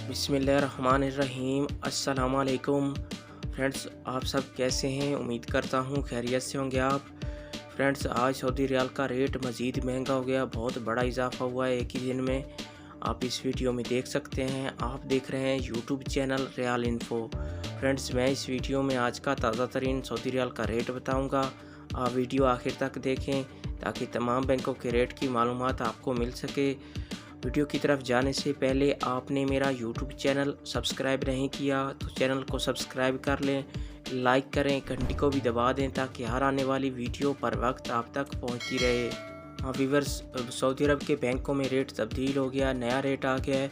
बिस्मिल्लाहिर्रहमानिर्रहीम। अस्सलाम वालेकुम फ्रेंड्स, आप सब कैसे हैं? उम्मीद करता हूँ खैरियत से होंगे आप। फ्रेंड्स, आज सऊदी रियाल का रेट मज़ीद महंगा हो गया, बहुत बड़ा इजाफा हुआ है एक ही दिन में। आप इस वीडियो में देख सकते हैं। आप देख रहे हैं YouTube channel real info. Friends, मैं इस वीडियो में आज का ताज़ा तरीन सऊदी रियाल का रेट बताऊँगा। आप वीडियो आखिर तक देखें ताकि तमाम बैंकों के रेट की मालूमात आपको मिल सके। वीडियो की तरफ जाने से पहले आपने मेरा यूट्यूब चैनल सब्सक्राइब नहीं किया तो चैनल को सब्सक्राइब कर लें, लाइक करें, घंटी को भी दबा दें ताकि हर आने वाली वीडियो पर वक्त आप तक पहुंचती रहे। हाँ व्यूअर्स, सऊदी अरब के बैंकों में रेट तब्दील हो गया, नया रेट आ गया है।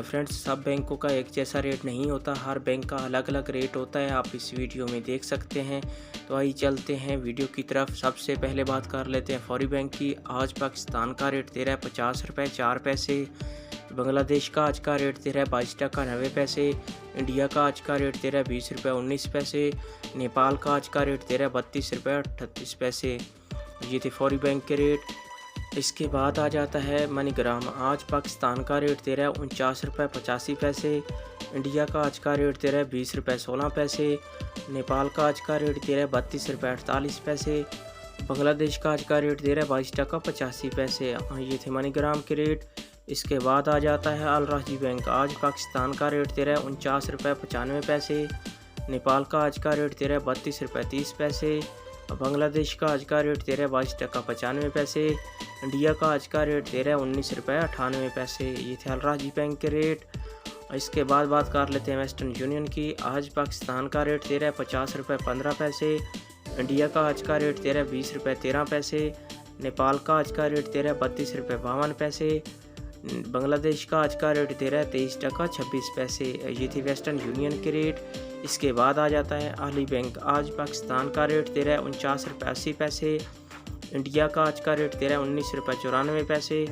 फ्रेंड्स, सब बैंकों का एक जैसा रेट नहीं होता, हर बैंक का अलग अलग रेट होता है। आप इस वीडियो में देख सकते हैं। तो आइए चलते हैं वीडियो की तरफ। सबसे पहले बात कर लेते हैं फौरी बैंक की। आज पाकिस्तान का रेट दे रहा है 50 रुपये 4 पैसे। बांग्लादेश का आज का रेट दे रहा है 22 टका 90 पैसे। इंडिया का आज का रेट दे रहा है 20 रुपये 19 पैसे। नेपाल का आज का रेट दे रहा है 32 रुपये 38 पैसे। ये थे फौरी बैंक के रेट। इसके बाद आ जाता है मनीग्राम। आज पाकिस्तान का रेट दे रहा है 49 रुपये 85 पैसे। इंडिया का आज का रेट दे रहा है 20 रुपये 16 पैसे। नेपाल का आज का रेट दे रहा है 32 रुपये 48 पैसे। बांग्लादेश का आज का रेट दे रहा है 22 टका 85 पैसे। ये थे मनीग्राम के रेट। इसके बाद आ जाता है अल राजी बैंक। आज पाकिस्तान का रेट दे रहा है 49 रुपये 95 पैसे। नेपाल का आज का रेट दे रहा है 32 रुपये 30 पैसे। बांग्लादेश का आज का रेट दे रहा है 22 टका 95 पैसे। इंडिया का आज का रेट दे रहा है 19 रुपये 98 पैसे। ये थे अल राजी बैंक के रेट। इसके बाद बात कर लेते हैं वेस्टर्न यूनियन की। आज पाकिस्तान का रेट दे रहा है 50 रुपये 15 पैसे। इंडिया का आज का रेट दे रहा है 20 रुपये 13 पैसे। नेपाल का आज का रेट दे रहा है 32 रुपये 52 पैसे। बांग्लादेश का आज का रेट दे रहा है 23 टका 26 पैसे। ये थी वेस्टर्न यूनियन के रेट। इसके बाद आ जाता है अहली बैंक। आज पाकिस्तान का रेट दे रहा है 49 रुपये 80 पैसे। इंडिया का आज का रेट दे रहा है 19 रुपये 94 पैसे।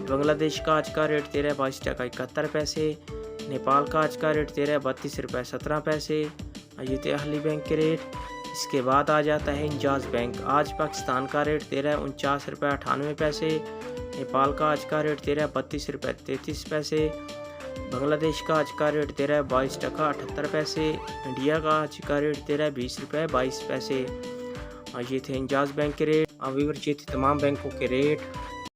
बांग्लादेश का आज का रेट दे रहा है 22 टका 71 पैसे। नेपाल का आज का रेट दे रहा है 32 रुपये 17 पैसे। ये थे अहली बैंक के रेट। इसके बाद आ जाता है इंजाज बैंक। आज पाकिस्तान का रेट दे रहा है 49 रुपये 98 पैसे। नेपाल का आज का रेट दे रहा है 32 रुपये 33 पैसे। बांग्लादेश का आज का रेट दे रहा है 22 टका 78 पैसे। इंडिया का आज का रेट दे रहा है 20 रुपये 22 पैसे। ये थे इंजाज बैंक के रेट। व्यूअर्स, ये थे तमाम बैंकों के रेट।